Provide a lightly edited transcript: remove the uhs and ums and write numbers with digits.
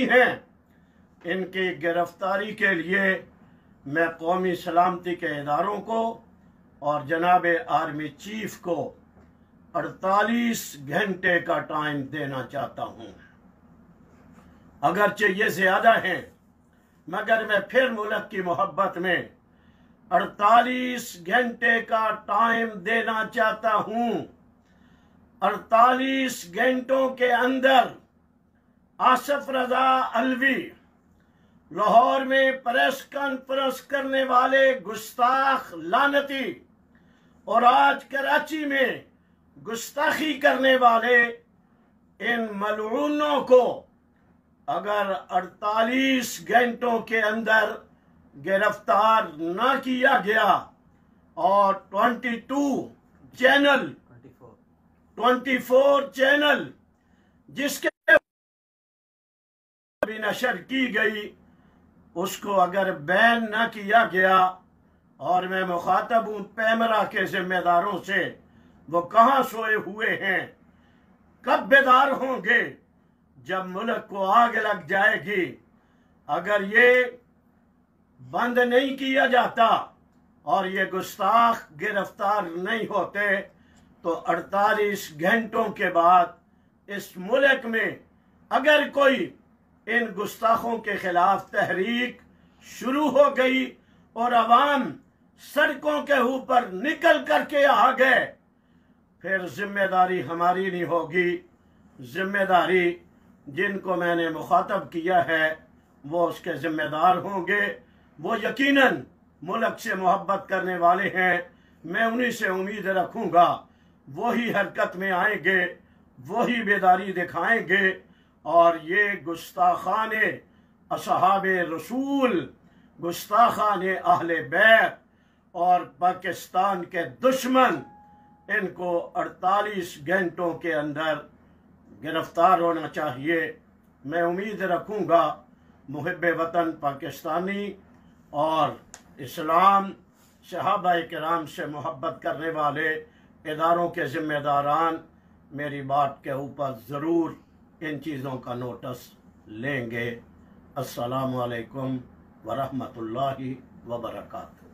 हैं, इनकी गिरफ्तारी के लिए मैं कौमी सलामती के इदारों को और जनाब आर्मी चीफ को 48 घंटे का टाइम देना चाहता हूं। अगरचे ये ज्यादा है, मगर मैं फिर मुल्क की मोहब्बत में 48 घंटे का टाइम देना चाहता हूं। 48 घंटों के अंदर आसिफ रजा अलवी, लाहौर में प्रेस कॉन्फ्रेंस करने वाले गुस्ताख लानती, और आज कराची में गुस्ताखी करने वाले इन मलऊनों को अगर 48 घंटों के अंदर गिरफ्तार न किया गया और 24 चैनल जिसके भी नशर की गई उसको अगर बैन न किया गया, और मैं मुखातब हूं पैमरा के जिम्मेदारों से, वो कहां सोए हुए हैं, कब बेदार होंगे जब मुल्क को आग लग जाएगी। अगर ये बंद नहीं किया जाता और ये गुस्ताख गिरफ्तार नहीं होते तो 48 घंटों के बाद इस मुल्क में अगर कोई इन गुस्ताखों के खिलाफ तहरीक शुरू हो गई और अवाम सड़कों के ऊपर निकल करके आ गए, फिर जिम्मेदारी हमारी नहीं होगी। जिम्मेदारी जिनको मैंने मुखातब किया है वो उसके जिम्मेदार होंगे। वो यकीनन मुल्क से मोहब्बत करने वाले हैं। मैं उन्हीं से उम्मीद रखूंगा, वही हरकत में आएंगे, वही बेदारी दिखाएंगे, और ये गुस्ताखाने असहाबे रसूल, गुस्ताखाने अहले बैत और पाकिस्तान के दुश्मन, इनको 48 घंटों के अंदर गिरफ्तार होना चाहिए। मैं उम्मीद रखूंगा मुहिब्बे वतन पाकिस्तानी और इस्लाम, सहाबाए किराम से मोहब्बत करने वाले इदारों के जिम्मेदारान मेरी बात के ऊपर ज़रूर इन चीज़ों का नोटिस लेंगे। अस्सलामु अलैकुम वरहमतुल्लाहि वबरकातुहू।